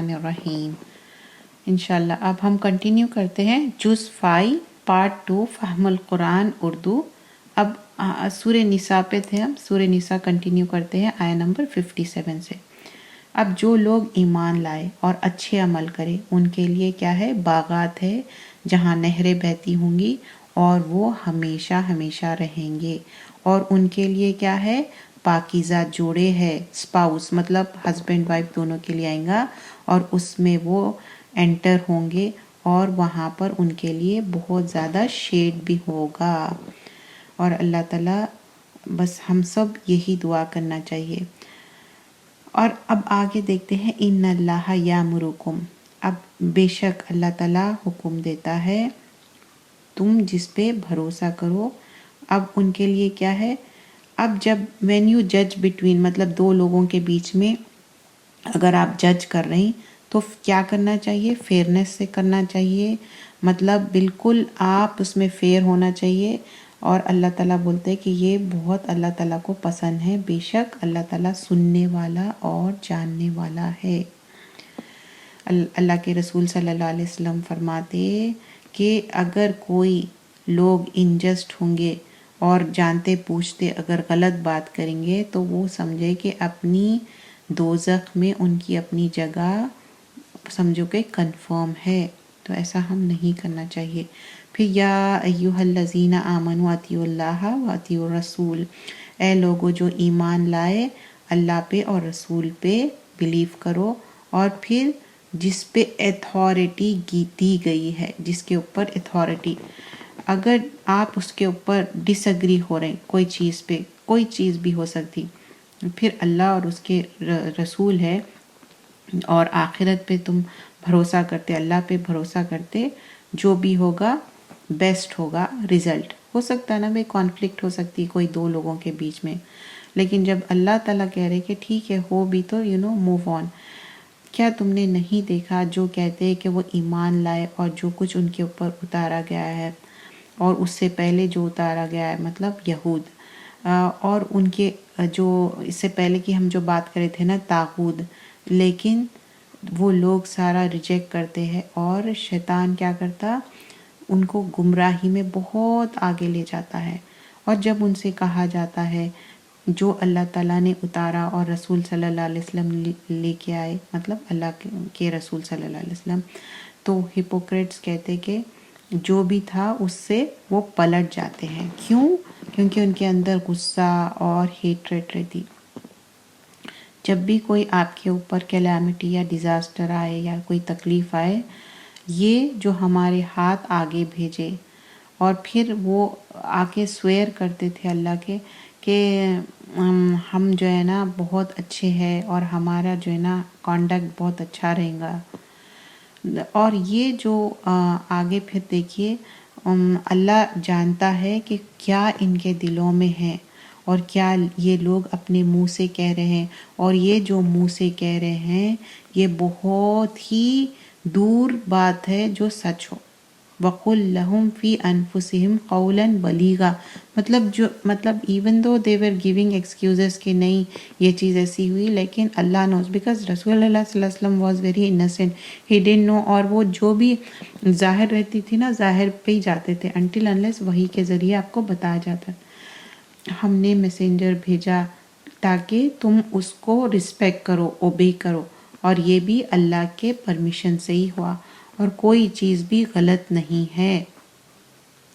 الرحمن الرحیم۔ انشاءاللہ اب ہم کنٹینیو کرتے ہیں جز 5 پارٹ 2 فہم القرآن اردو۔ اب سورہ نساء پہ تھے ہم، سورہ نساء کنٹینیو کرتے ہیں آیہ نمبر 57 سے۔ اب جو لوگ ایمان لائے اور اچھے عمل کرے ان کے لیے کیا ہے؟ باغات ہے جہاں نہریں بہتی ہوں گی اور وہ ہمیشہ ہمیشہ رہیں گے، اور ان کے لیے کیا ہے؟ پاکیزہ جوڑے ہے، سپاؤس مطلب ہسبینڈ وائف دونوں کے لیے آئیں گا، اور اس میں وہ انٹر ہوں گے اور وہاں پر ان کے لیے بہت زیادہ شیڈ بھی ہوگا۔ اور اللہ تعالیٰ بس ہم سب یہی دعا کرنا چاہیے۔ اور اب آگے دیکھتے ہیں ان اللہ یامرکم، اب بے شک اللہ تعالیٰ حکم دیتا ہے تم جس پہ بھروسہ کرو۔ اب ان کے لیے کیا ہے؟ اب جب وین یو جج بٹوین مطلب دو لوگوں کے بیچ میں اگر آپ جج کر رہے ہیں تو کیا کرنا چاہیے؟ فیئرنیس سے کرنا چاہیے، مطلب بالکل آپ اس میں فیئر ہونا چاہیے۔ اور اللہ تعالیٰ بولتے ہیں کہ یہ بہت اللہ تعالیٰ کو پسند ہے، بے شک اللہ تعالیٰ سننے والا اور جاننے والا ہے۔ اللہ کے رسول صلی اللہ علیہ وسلم فرماتے کہ اگر کوئی لوگ انجسٹ ہوں گے اور جانتے پوچھتے اگر غلط بات کریں گے تو وہ سمجھے کہ اپنی دوزخ میں ان کی اپنی جگہ سمجھو کہ کنفرم ہے، تو ایسا ہم نہیں کرنا چاہیے۔ پھر یا ایھا الذین آمنوا اطیعوا اللہ و اطیعوا الرسول، اے لوگو جو ایمان لائے اللہ پہ اور رسول پہ بلیو کرو، اور پھر جس پہ اتھارٹی دی گئی ہے، جس کے اوپر اتھارٹی، اگر آپ اس کے اوپر ڈس ایگری ہو رہے ہیں کوئی چیز پہ، کوئی چیز بھی ہو سکتی، پھر اللہ اور اس کے رسول ہے اور آخرت پہ تم بھروسہ کرتے، اللہ پہ بھروسہ کرتے، جو بھی ہوگا بیسٹ ہوگا رزلٹ۔ ہو سکتا ہے نا بھائی کانفلکٹ ہو سکتی کوئی دو لوگوں کے بیچ میں، لیکن جب اللہ تعالیٰ کہہ رہے کہ ٹھیک ہے ہو بھی تو موو آن۔ کیا تم نے نہیں دیکھا جو کہتے ہیں کہ وہ ایمان لائے اور جو کچھ ان کے اوپر اتارا گیا ہے اور اس سے پہلے جو اتارا گیا ہے مطلب یہود، اور ان کے جو اس سے پہلے کی ہم جو بات کرے تھے نا طاغوت، لیکن وہ لوگ سارا ریجیکٹ کرتے ہیں اور شیطان کیا کرتا؟ ان کو گمراہی میں بہت آگے لے جاتا ہے۔ اور جب ان سے کہا جاتا ہے جو اللہ تعالیٰ نے اتارا اور رسول صلی اللہ علیہ وسلم لے کے آئے، مطلب اللہ کے رسول صلی اللہ علیہ وسلم، تو ہپوکریٹس کہتے کہ جو بھی تھا اس سے وہ پلٹ جاتے ہیں۔ کیوں؟ کیونکہ ان کے اندر غصہ اور ہیٹریٹ رہتی۔ جب بھی کوئی آپ کے اوپر کیلیمٹی یا ڈیزاسٹر آئے یا کوئی تکلیف آئے، یہ جو ہمارے ہاتھ آگے بھیجے، اور پھر وہ آگے سویئر کرتے تھے اللہ کے کہ ہم جو ہے نا بہت اچھے ہیں اور ہمارا جو ہے نا کانڈکٹ بہت اچھا رہے گا۔ اور یہ جو آگے پھر دیکھیے اللہ جانتا ہے کہ کیا ان کے دلوں میں ہے اور کیا یہ لوگ اپنے منہ سے کہہ رہے ہیں، اور یہ جو منہ سے کہہ رہے ہیں یہ بہت ہی دور بات ہے جو سچ ہو۔ وَقُلْ لَهُمْ فِي أَنفُسِهِمْ قَوْلًا بَلِيغًا، مطلب even though they were giving excuses کہ نہیں یہ چیز ایسی ہوئی، لیکن اللہ knows because رسول اللہ صلی اللہ علیہ وسلم was very innocent, he didn't know، اور وہ جو بھی ظاہر رہتی تھی نا ظاہر پہ ہی جاتے تھے until unless وحی کے ذریعے آپ کو بتایا جاتا۔ ہم نے میسنجر بھیجا تاکہ تم اس کو رسپیکٹ کرو، اوبے کرو، اور یہ بھی اللہ کے پرمیشن سے ہی ہوا، اور کوئی چیز بھی غلط نہیں ہے۔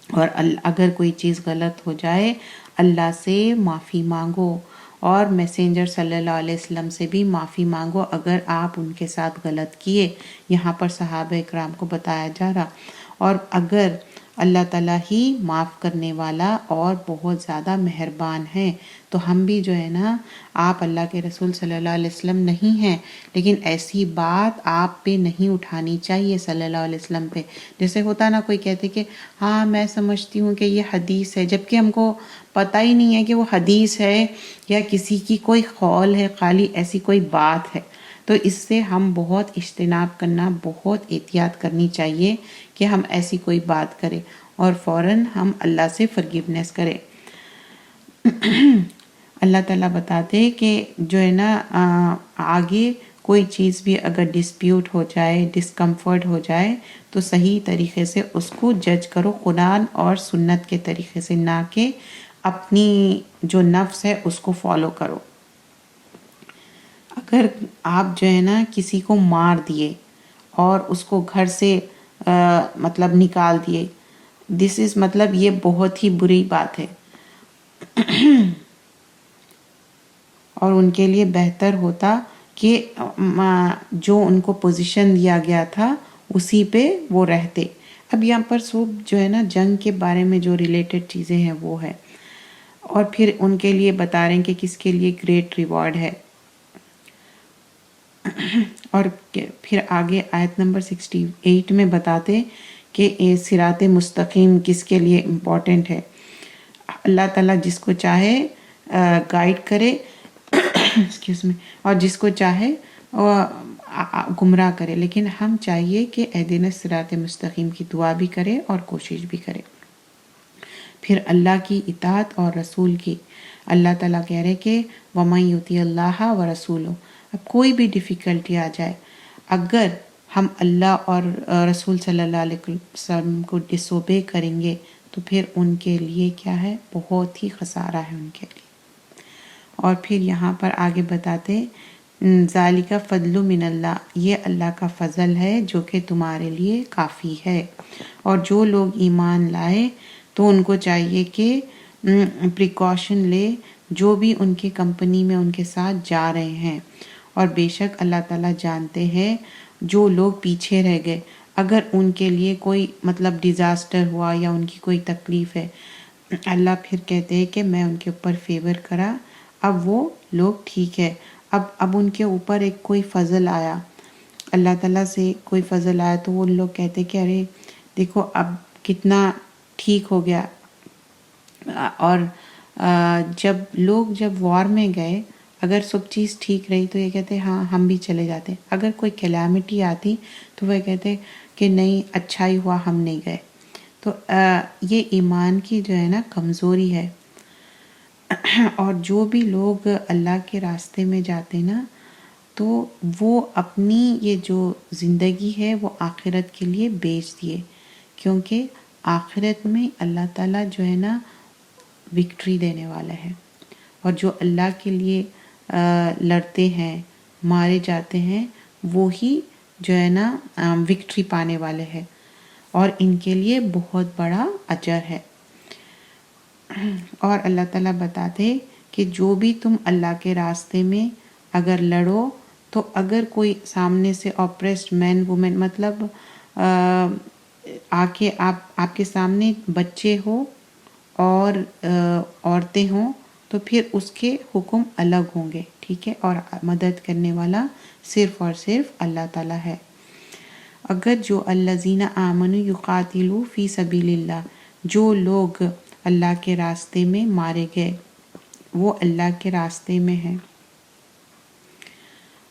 اور اگر کوئی چیز غلط ہو جائے اللہ سے معافی مانگو، اور میسنجر صلی اللہ علیہ وسلم سے بھی معافی مانگو اگر آپ ان کے ساتھ غلط کیے۔ یہاں پر صحابہ اکرام کو بتایا جا رہا، اور اگر اللہ تعالیٰ ہی معاف کرنے والا اور بہت زیادہ مہربان ہے، تو ہم بھی جو ہے نا، آپ اللہ کے رسول صلی اللہ علیہ وسلم نہیں ہیں، لیکن ایسی بات آپ پہ نہیں اٹھانی چاہیے صلی اللہ علیہ وسلم پہ۔ جیسے ہوتا نا کوئی کہتے کہ ہاں میں سمجھتی ہوں کہ یہ حدیث ہے، جبکہ ہم کو پتہ ہی نہیں ہے کہ وہ حدیث ہے یا کسی کی کوئی قول ہے، خالی ایسی کوئی بات ہے۔ تو اس سے ہم بہت اجتناب کرنا، بہت احتیاط کرنی چاہیے کہ ہم ایسی کوئی بات کریں اور فوراً ہم اللہ سے فرگیونیس کریں۔ اللہ تعالیٰ بتاتے کہ جو ہے نا آگے کوئی چیز بھی اگر ڈسپیوٹ ہو جائے، ڈسکمفرٹ ہو جائے تو صحیح طریقے سے اس کو جج کرو قرآن اور سنت کے طریقے سے، نہ کہ اپنی جو نفس ہے اس کو فالو کرو۔ اگر آپ جو ہے نا کسی کو مار دیے اور اس کو گھر سے مطلب نکال دیے، دس از مطلب یہ بہت ہی بری بات ہے، اور ان کے لیے بہتر ہوتا کہ جو ان کو پوزیشن دیا گیا تھا اسی پہ وہ رہتے۔ اب یہاں پر سب جو ہے نا جنگ کے بارے میں جو ریلیٹڈ چیزیں ہیں وہ ہے، اور پھر ان کے لیے بتا رہے ہیں کہ کس کے لیے گریٹ ریوارڈ ہے۔ اور پھر آگے آیت نمبر 68 میں بتاتے کہ صراط مستقیم کس کے لیے امپورٹنٹ ہے۔ اللہ تعالیٰ جس کو چاہے گائیڈ کرے ایکسکیوز می، اور جس کو چاہے گمراہ کرے، لیکن ہم چاہیے کہ اہدنا صراط مستقیم کی دعا بھی کرے اور کوشش بھی کرے۔ پھر اللہ کی اطاعت اور رسول کی، اللہ تعالیٰ کہہ رہے کہ وَمَن یُطِعِ اللَّهَ وَرَسُولَهُ، اب کوئی بھی ڈیفیکلٹی آ جائے، اگر ہم اللہ اور رسول صلی اللہ علیہ وسلم کو ڈس اوبے کریں گے تو پھر ان کے لیے کیا ہے، بہت ہی خسارہ ہے ان کے لیے۔ اور پھر یہاں پر آگے بتاتے ذالک فضل من اللہ، یہ اللہ کا فضل ہے جو کہ تمہارے لیے کافی ہے۔ اور جو لوگ ایمان لائے تو ان کو چاہیے کہ پریکاشن لے جو بھی ان کی کمپنی میں ان کے ساتھ جا رہے ہیں، اور بے شک اللہ تعالیٰ جانتے ہیں جو لوگ پیچھے رہ گئے، اگر ان کے لیے کوئی مطلب ڈیزاسٹر ہوا یا ان کی کوئی تکلیف ہے، اللہ پھر کہتے ہیں کہ میں ان کے اوپر فیور کرا، اب وہ لوگ ٹھیک ہے۔ اب ان کے اوپر ایک کوئی فضل آیا، اللہ تعالیٰ سے کوئی فضل آیا، تو وہ لوگ کہتے کہ ارے دیکھو اب کتنا ٹھیک ہو گیا۔ اور جب وار میں گئے، اگر سب چیز ٹھیک رہی تو یہ کہتے ہاں ہم بھی چلے جاتے، اگر کوئی کلیمٹی آتی تو وہ کہتے کہ نہیں اچھا ہی ہوا ہم نہیں گئے۔ تو یہ ایمان کی جو ہے نا کمزوری ہے۔ اور جو بھی لوگ اللہ کے راستے میں جاتے نا تو وہ اپنی یہ جو زندگی ہے وہ آخرت کے لیے بیچ دیے، کیونکہ آخرت میں اللہ تعالیٰ جو ہے نا وکٹری دینے والا ہے، اور جو اللہ کے لیے لڑتے ہیں، مارے جاتے ہیں، وہی جو ہے نا وکٹری پانے والے ہیں، اور ان کے لیے بہت بڑا اجر ہے۔ اور اللہ تعالیٰ بتاتے کہ جو بھی تم اللہ کے راستے میں اگر لڑو تو اگر کوئی سامنے سے اپریسڈ مین وومن مطلب آ کے آپ کے سامنے بچے ہو اور عورتیں ہوں تو پھر اس کے حکم الگ ہوں گے، ٹھیک ہے، اور مدد کرنے والا صرف اور صرف اللہ تعالیٰ ہے۔ اگر جو الذین آمنوا یقاتلوا فی سبیل اللہ، جو لوگ اللہ کے راستے میں مارے گئے وہ اللہ کے راستے میں ہیں،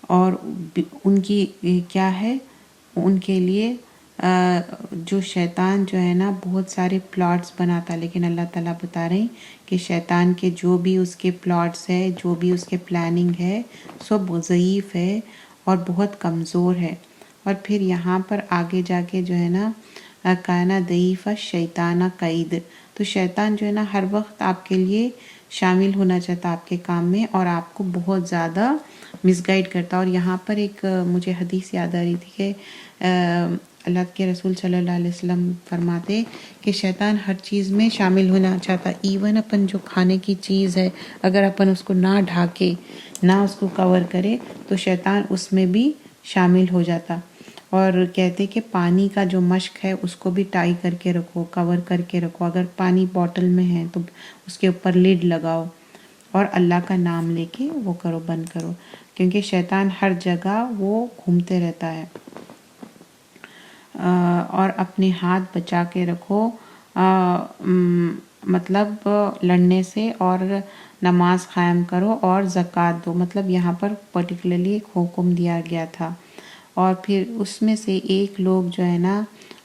اور ان کی کیا ہے، ان کے لیے جو شیطان جو ہے نا بہت سارے پلاٹس بناتا، لیکن اللہ تعالیٰ بتا رہے ہیں کہ شیطان کے جو بھی اس کے پلاٹس ہے، جو بھی اس کے پلاننگ ہے، سب ضعیف ہے اور بہت کمزور ہے۔ اور پھر یہاں پر آگے جا کے جو ہے نا کائنا ضعیف شیطانہ قید، تو شیطان جو ہے نا ہر وقت آپ کے لیے شامل ہونا چاہتا آپ کے کام میں، اور آپ کو بہت زیادہ مس گائیڈ کرتا۔ اور یہاں پر ایک مجھے حدیث یاد آ رہی تھی کہ اللہ کے رسول صلی اللہ علیہ وسلم فرماتے کہ شیطان ہر چیز میں شامل ہونا چاہتا، ایون اپن جو کھانے کی چیز ہے اگر اپن اس کو نہ ڈھاکے، نہ اس کو کور کرے تو شیطان اس میں بھی شامل ہو جاتا۔ اور کہتے کہ پانی کا جو مشک ہے اس کو بھی ٹائی کر کے رکھو، کور کر کے رکھو، اگر پانی بوٹل میں ہے تو اس کے اوپر لڈ لگاؤ، اور اللہ کا نام لے کے وہ کرو، بند کرو، کیونکہ شیطان ہر جگہ وہ گھومتے رہتا ہے۔ اور اپنے ہاتھ بچا کے رکھو مطلب لڑنے سے، اور نماز قائم کرو اور زکوٰۃ دو، مطلب یہاں پر پرٹیکولرلی ایک حکم دیا گیا تھا۔ اور پھر اس میں سے ایک لوگ جو ہے نا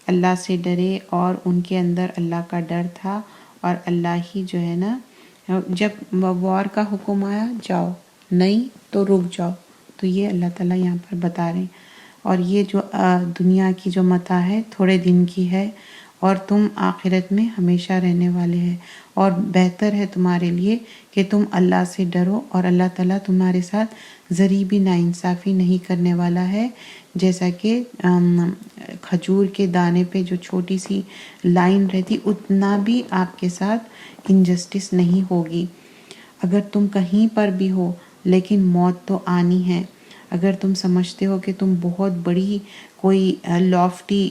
اللہ سے ڈرے اور ان کے اندر اللہ کا ڈر تھا، اور اللہ ہی جو ہے نا جب وار کا حکم آیا جاؤ، نہیں تو رک جاؤ، تو یہ اللہ تعالیٰ یہاں پر بتا رہے ہیں۔ اور یہ جو دنیا کی جو متاع ہے تھوڑے دن کی ہے، اور تم آخرت میں ہمیشہ رہنے والے ہیں، اور بہتر ہے تمہارے لیے کہ تم اللہ سے ڈرو، اور اللہ تعالیٰ تمہارے ساتھ ذرا بھی ناانصافی نہیں کرنے والا ہے۔ جیسا کہ کھجور کے دانے پہ جو چھوٹی سی لائن رہتی، اتنا بھی آپ کے ساتھ انجسٹس نہیں ہوگی۔ اگر تم کہیں پر بھی ہو لیکن موت تو آنی ہے۔ اگر تم سمجھتے ہو کہ تم بہت بڑی کوئی لافٹی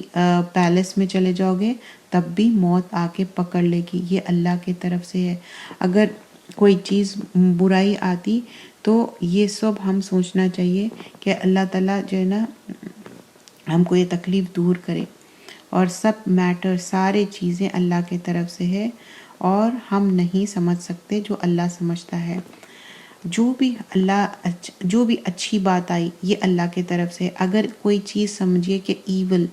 پیلس میں چلے جاؤ گے، تب بھی موت آ کے پکڑ لے گی، یہ اللہ کی طرف سے ہے۔ اگر کوئی چیز برائی آتی تو یہ سب ہم سوچنا چاہیے کہ اللہ تعالیٰ جو ہے نا ہم کو یہ تکلیف دور کرے، اور سب میٹر سارے چیزیں اللہ کی طرف سے ہے، اور ہم نہیں سمجھ سکتے جو اللہ سمجھتا ہے۔ جو بھی اچھی بات آئی یہ اللہ کی طرف سے۔ اگر کوئی چیز سمجھیے کہ ایول،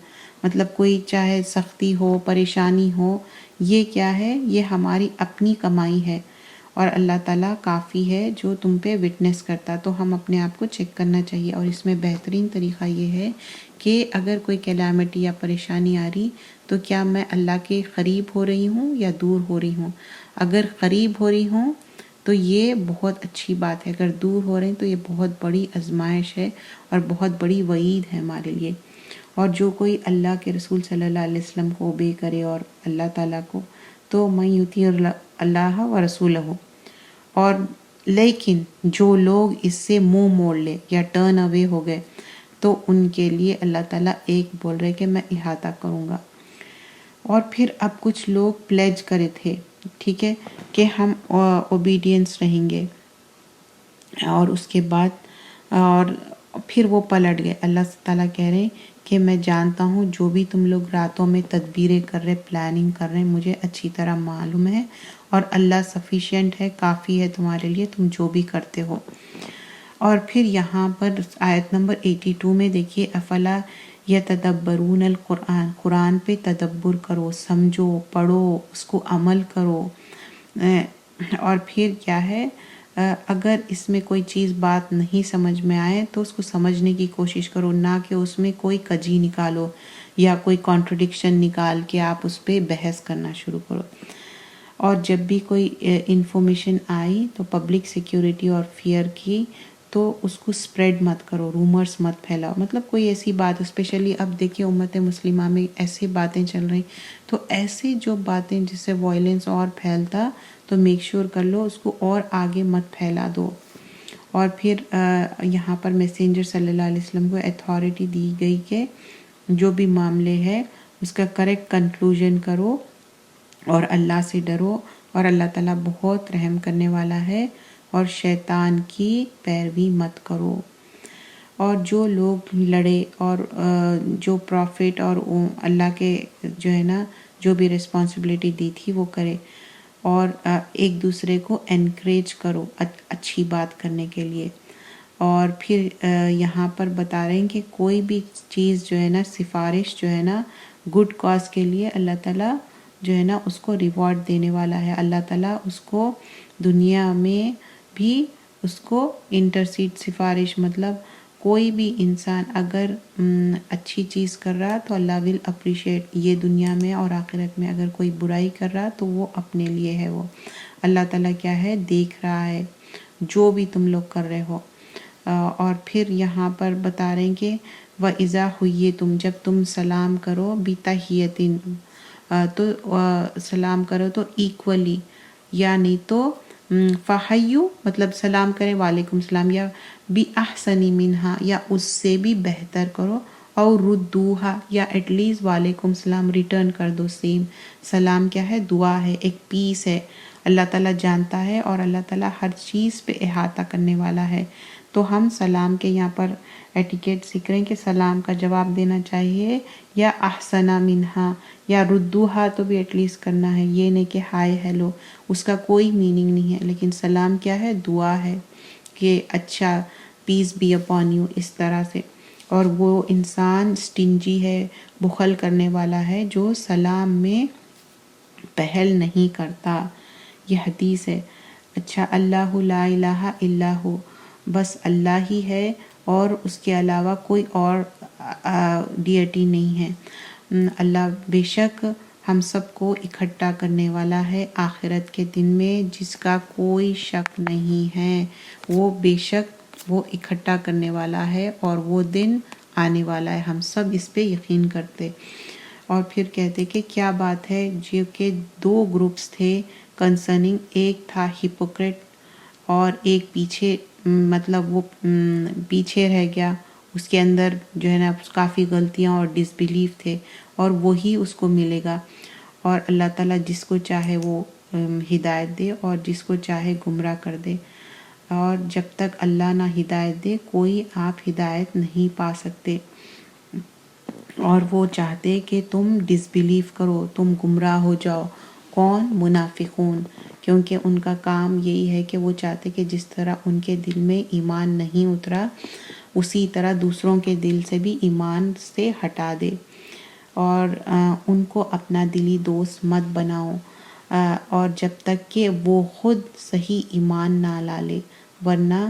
مطلب کوئی چاہے سختی ہو، پریشانی ہو، یہ کیا ہے؟ یہ ہماری اپنی کمائی ہے، اور اللہ تعالیٰ کافی ہے جو تم پہ وٹنس کرتا۔ تو ہم اپنے آپ کو چیک کرنا چاہیے، اور اس میں بہترین طریقہ یہ ہے کہ اگر کوئی کیلامٹی یا پریشانی آ رہی تو کیا میں اللہ کے قریب ہو رہی ہوں یا دور ہو رہی ہوں؟ اگر قریب ہو رہی ہوں تو یہ بہت اچھی بات ہے، اگر دور ہو رہے ہیں تو یہ بہت بڑی آزمائش ہے اور بہت بڑی وعید ہے ہمارے لیے۔ اور جو کوئی اللہ کے رسول صلی اللہ علیہ وسلم کو اوبے کرے اور اللہ تعالیٰ کو، تو من یطیع اللہ و رسولہ، اور لیکن جو لوگ اس سے منہ موڑ لے یا ٹرن اوے ہو گئے تو ان کے لیے اللہ تعالیٰ ایک بول رہے کہ میں احاطہ کروں گا۔ اور پھر اب کچھ لوگ پلیج کرے تھے، ٹھیک ہے، کہ ہم اوبیڈینس رہیں گے، اور اس کے بعد اور پھر وہ پلٹ گئے۔ اللہ تعالیٰ کہہ رہے ہیں کہ میں جانتا ہوں جو بھی تم لوگ راتوں میں تدبیریں کر رہے، پلاننگ کر رہے، مجھے اچھی طرح معلوم ہے، اور اللہ سفیشینٹ ہے، کافی ہے تمہارے لیے، تم جو بھی کرتے ہو۔ اور پھر یہاں پر آیت نمبر 82 میں دیکھیے، افلا یتدبرون القرآن، قرآن پہ تدبر کرو، سمجھو، پڑھو، اس کو عمل کرو۔ اور پھر کیا ہے، اگر اس میں کوئی چیز بات نہیں سمجھ میں آئے تو اس کو سمجھنے کی کوشش کرو، نہ کہ اس میں کوئی کجی نکالو یا کوئی کانٹرڈکشن نکال کے آپ اس پہ بحث کرنا شروع کرو۔ اور جب بھی کوئی انفارمیشن آئی تو پبلک سیکیورٹی اور فیئر کی، تو اس کو سپریڈ مت کرو، رومرز مت پھیلاؤ۔ مطلب کوئی ایسی بات، اسپیشلی اب دیکھیے امت مسلمہ میں ایسی باتیں چل رہی، تو ایسی جو باتیں جس سے وائلنس اور پھیلتا، تو میک شور کر لو اس کو اور آگے مت پھیلا دو۔ اور پھر یہاں پر میسنجر صلی اللہ علیہ وسلم کو اتھارٹی دی گئی کہ جو بھی معاملے ہے اس کا کریکٹ کنکلوژن کرو، اور اللہ سے ڈرو، اور اللہ تعالیٰ بہت رحم کرنے والا ہے، اور شیطان کی پیروی مت کرو۔ اور جو لوگ لڑے، اور جو پروفٹ اور اللہ کے جو ہے نا جو بھی رسپانسبلٹی دی تھی وہ کرے، اور ایک دوسرے کو انکریج کرو اچھی بات کرنے کے لیے۔ اور پھر یہاں پر بتا رہے ہیں کہ کوئی بھی چیز جو ہے نا، سفارش جو ہے نا گڈ کاز کے لیے، اللہ تعالیٰ جو ہے نا اس کو ریوارڈ دینے والا ہے۔ اللہ تعالیٰ اس کو دنیا میں بھی اس کو انٹرسیڈ، سفارش، مطلب کوئی بھی انسان اگر اچھی چیز کر رہا تو اللہ ول اپریشیٹ، یہ دنیا میں اور آخرت میں۔ اگر کوئی برائی کر رہا تو وہ اپنے لیے ہے، وہ اللہ تعالیٰ کیا ہے، دیکھ رہا ہے جو بھی تم لوگ کر رہے ہو۔ اور پھر یہاں پر بتا رہے ہیں کہ وَإِذَا حُيِّيتُمْ، جب تم سلام کرو، بِتَحِيَّةٍ، تو سلام کرو تو ایکولی، یا نہیں تو فَحَيُّ، مطلب سلام کرے وعلیکم السلام، یا بِأَحْسَنِ مِنْهَا، یا اس سے بھی بہتر کرو، اور رُدُّوهَا، یا ایٹ لیسٹ وعلیکم السلام ریٹرن کر دو سیم۔ سلام کیا ہے؟ دعا ہے، ایک پیس ہے، اللہ تعالیٰ جانتا ہے، اور اللہ تعالیٰ ہر چیز پہ احاطہ کرنے والا ہے۔ تو ہم سلام کے یہاں پر ایٹیکیٹ سیکھ رہے ہیں کہ سلام کا جواب دینا چاہیے، یا احسنا منہا، یا ردوہا تو بھی ایٹ لیسٹ کرنا ہے، یہ نہیں کہ ہائے ہیلو، اس کا کوئی میننگ نہیں ہے۔ لیکن سلام کیا ہے؟ دعا ہے کہ اچھا، پیس بی اپون یو، اس طرح سے۔ اور وہ انسان سٹنجی ہے، بخل کرنے والا ہے، جو سلام میں پہل نہیں کرتا۔ یہ حدیث ہے۔ اچھا، اللہ لا الہ الا ہو، بس اللہ ہی ہے اور اس کے علاوہ کوئی اور ڈیٹی نہیں ہے۔ اللہ بے شک ہم سب کو اکٹھا کرنے والا ہے آخرت کے دن میں، جس کا کوئی شک نہیں ہے۔ وہ بے شک وہ اکٹھا کرنے والا ہے اور وہ دن آنے والا ہے، ہم سب اس پہ یقین کرتے۔ اور پھر کہتے کہ کیا بات ہے، جو کہ دو گروپس تھے کنسرننگ، ایک تھا ہپوکریٹ اور ایک پیچھے، مطلب وہ پیچھے رہ گیا، اس کے اندر جو ہے نا کافی غلطیاں اور ڈس بیلیف تھے، اور وہی اس کو ملے گا۔ اور اللہ تعالیٰ جس کو چاہے وہ ہدایت دے اور جس کو چاہے گمراہ کر دے، اور جب تک اللہ نہ ہدایت دے کوئی آپ ہدایت نہیں پا سکتے۔ اور وہ چاہتے کہ تم ڈس بیلیف کرو، تم گمراہ ہو جاؤ۔ کون؟ منافقون، کیونکہ ان کا کام یہی ہے کہ وہ چاہتے کہ جس طرح ان کے دل میں ایمان نہیں اترا، اسی طرح دوسروں کے دل سے بھی ایمان سے ہٹا دے، اور ان کو اپنا دلی دوست مت بناؤ، اور جب تک کہ وہ خود صحیح ایمان نہ لا لے، ورنہ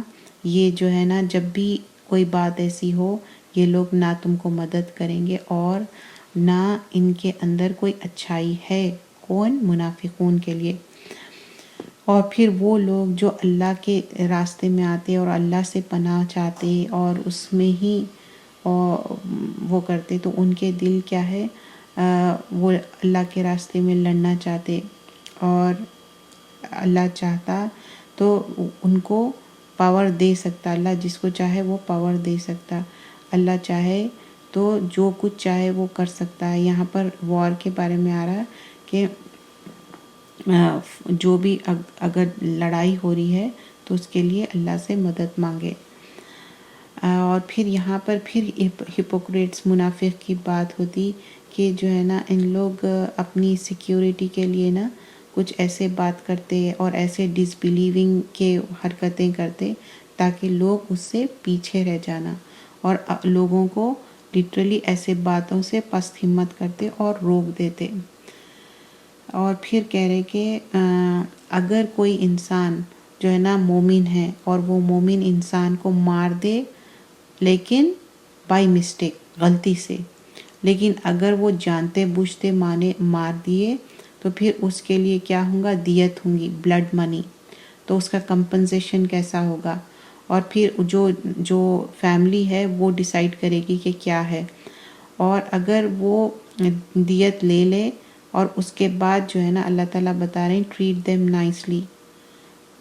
یہ جو ہے نا جب بھی کوئی بات ایسی ہو، یہ لوگ نہ تم کو مدد کریں گے اور نہ ان کے اندر کوئی اچھائی ہے۔ کون؟ منافقون کے لیے۔ اور پھر وہ لوگ جو اللہ کے راستے میں آتے اور اللہ سے پناہ چاہتے اور اس میں ہی وہ کرتے، تو ان کے دل کیا ہے، وہ اللہ کے راستے میں لڑنا چاہتے، اور اللہ چاہتا تو ان کو پاور دے سکتا، اللہ جس کو چاہے وہ پاور دے سکتا، اللہ چاہے تو جو کچھ چاہے وہ کر سکتا ہے۔ یہاں پر وار کے بارے میں آ رہا ہے کہ جو بھی اگر لڑائی ہو رہی ہے تو اس کے لیے اللہ سے مدد مانگے۔ اور پھر یہاں پر پھر ہپوکریٹس، منافق کی بات ہوتی کہ جو ہے نا ان لوگ اپنی سیکیورٹی کے لیے نا کچھ ایسے بات کرتے اور ایسے ڈس بلیونگ کے حرکتیں کرتے تاکہ لوگ اس سے پیچھے رہ جانا، اور لوگوں کو لٹرلی ایسے باتوں سے پست ہمت کرتے اور روک دیتے۔ اور پھر کہہ رہے کہ اگر کوئی انسان جو ہے نا مومن ہے اور وہ مومن انسان کو مار دے، لیکن بائی مسٹیک، غلطی سے، لیکن اگر وہ جانتے بوجھتے مار دیے تو پھر اس کے لیے کیا ہوگا؟ دیت ہوں گی، بلڈ منی، تو اس کا کمپنسیشن کیسا ہوگا؟ اور پھر جو فیملی ہے وہ ڈیسائیڈ کرے گی کہ کیا ہے، اور اگر وہ دیت لے لے اور اس کے بعد جو ہے نا اللہ تعالیٰ بتا رہے ہیں ٹریٹ دیم نائسلی،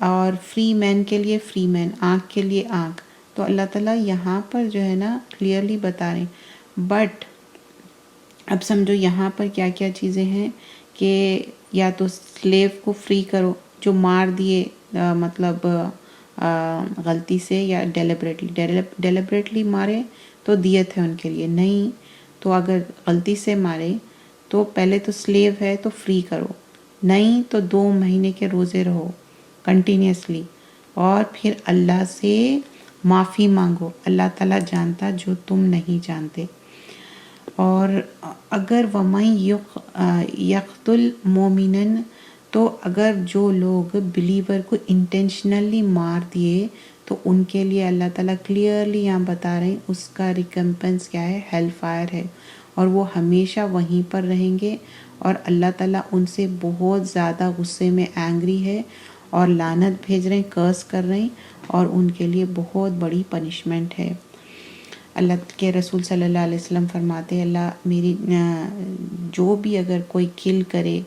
اور فری مین کے لیے فری مین، آنکھ کے لیے آنکھ، تو اللہ تعالیٰ یہاں پر جو ہے نا کلیئرلی بتا رہے ہیں۔ بٹ اب سمجھو یہاں پر کیا کیا چیزیں ہیں کہ یا تو سلیو کو فری کرو جو مار دیے، مطلب غلطی سے یا ڈیلیبریٹلی مارے تو دیت ہے ان کے لیے، نہیں تو اگر غلطی سے مارے تو پہلے تو سلیو ہے تو فری کرو، نہیں تو 2 مہینے کے روزے رہو کنٹینیوسلی، اور پھر اللہ سے معافی مانگو، اللہ تعالیٰ جانتا جو تم نہیں جانتے۔ اور اگر وَمَن یقتل مؤمنا، تو اگر جو لوگ بلیور کو انٹینشنلی مار دیے تو ان کے لیے اللہ تعالیٰ کلیئرلی یہاں بتا رہے ہیں اس کا ریکمپنس کیا ہے؟ ہیل فائر ہے، اور وہ ہمیشہ وہیں پر رہیں گے، اور اللہ تعالیٰ ان سے بہت زیادہ غصے میں اینگری ہے اور لعنت بھیج رہے ہیں، کرس کر رہے ہیں، اور ان کے لیے بہت بڑی پنشمنٹ ہے۔ اللہ کے رسول صلی اللہ علیہ وسلم فرماتے ہیں اللہ میری جو بھی اگر کوئی کل کرے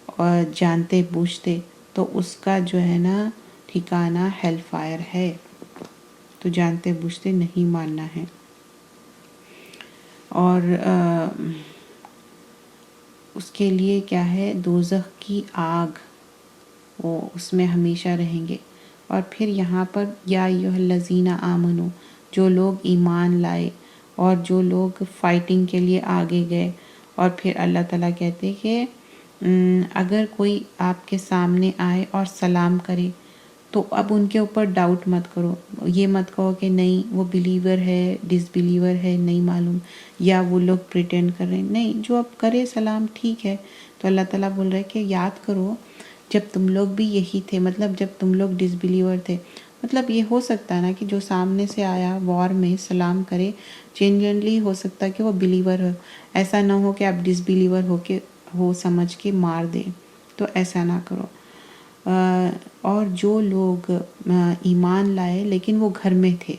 اور جانتے بوجھتے تو اس کا جو ہے نا ٹھکانہ ہیل فائر ہے، تو جانتے بوجھتے نہیں ماننا ہے۔ اور اس کے لیے کیا ہے؟ دوزخ کی آگ، وہ اس میں ہمیشہ رہیں گے۔ اور پھر یہاں پر یا ایھا الذین آمنو، جو لوگ ایمان لائے اور جو لوگ فائٹنگ کے لیے آگے گئے، اور پھر اللہ تعالیٰ کہتے کہ اگر کوئی آپ کے سامنے آئے اور سلام کرے تو اب ان کے اوپر ڈاؤٹ مت کرو، یہ مت کہو کہ نہیں وہ بلیور ہے ڈس بلیور ہے نہیں معلوم، یا وہ لوگ پریٹینڈ کر رہے ہیں، نہیں، جو اب کرے سلام ٹھیک ہے۔ تو اللہ تعالیٰ بول رہے کہ یاد کرو جب تم لوگ بھی یہی تھے، مطلب جب تم لوگ ڈس بلیور تھے مطلب یہ ہو سکتا ہے نا کہ جو سامنے سے آیا وار میں سلام کرے، جینوینلی ہو سکتا ہے کہ وہ بلیور ہو، ایسا نہ ہو کہ آپ ڈس بلیور ہو سمجھ کے مار دیں، تو ایسا نہ کرو۔ اور جو لوگ ایمان لائے لیکن وہ گھر میں تھے،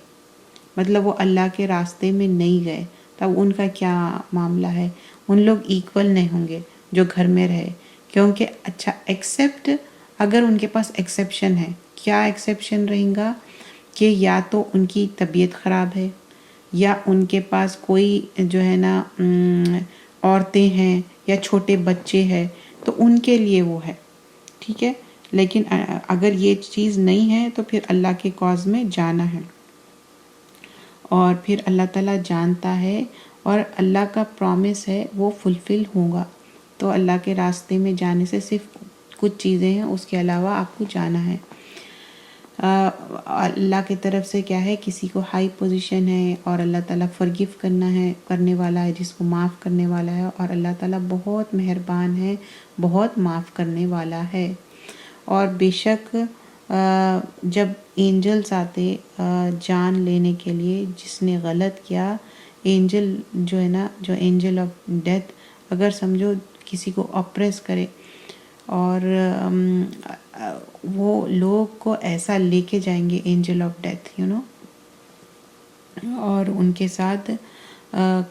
مطلب وہ اللہ کے راستے میں نہیں گئے، تب ان کا کیا معاملہ ہے؟ ان لوگ ایکول نہیں ہوں گے جو گھر میں رہے، کیونکہ اچھا ایکسیپٹ اگر ان کے پاس ایکسیپشن ہے، کیا ایکسیپشن رہیں گا کہ یا تو ان کی طبیعت خراب ہے، یا ان کے پاس کوئی جو ہے نا عورتیں ہیں یا چھوٹے بچے ہیں، تو ان کے لیے وہ ہے، ٹھیک ہے۔ لیکن اگر یہ چیز نہیں ہے تو پھر اللہ کے کاز میں جانا ہے، اور پھر اللہ تعالیٰ جانتا ہے اور اللہ کا پرومس ہے وہ فلفل ہوگا۔ تو اللہ کے راستے میں جانے سے صرف کچھ چیزیں ہیں، اس کے علاوہ آپ کو جانا ہے۔ اللہ کی طرف سے کیا ہے، کسی کو ہائی پوزیشن ہے اور اللہ تعالیٰ فرگیو کرنے والا ہے، جس کو معاف کرنے والا ہے، اور اللہ تعالیٰ بہت مہربان ہے، بہت معاف کرنے والا ہے۔ اور بے شک جب اینجلز آتے جان لینے کے لیے، جس نے غلط کیا، اینجل جو ہے نا، جو اینجل آف ڈیتھ، اگر سمجھو کسی کو اپریس کرے اور وہ لوگ کو ایسا لے کے جائیں گے، اینجل آف ڈیتھ اور ان کے ساتھ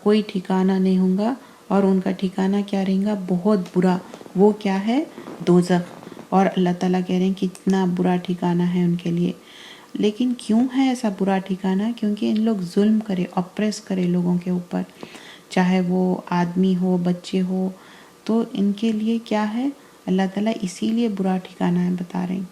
کوئی ٹھکانہ نہیں ہوگا، اور ان کا ٹھکانہ کیا رہیں گا؟ بہت برا۔ وہ کیا ہے؟ دوزخ۔ اور اللہ تعالیٰ کہہ رہے ہیں کتنا برا ٹھکانہ ہے ان کے لیے۔ لیکن کیوں ہے ایسا برا ٹھکانہ؟ کیونکہ ان لوگ ظلم کرے، اپریس کرے لوگوں کے اوپر، چاہے وہ آدمی ہو، بچے ہو، تو ان کے لیے کیا ہے؟ اللہ تعالیٰ اسی لیے برا ٹھکانہ ہے بتا رہے ہیں۔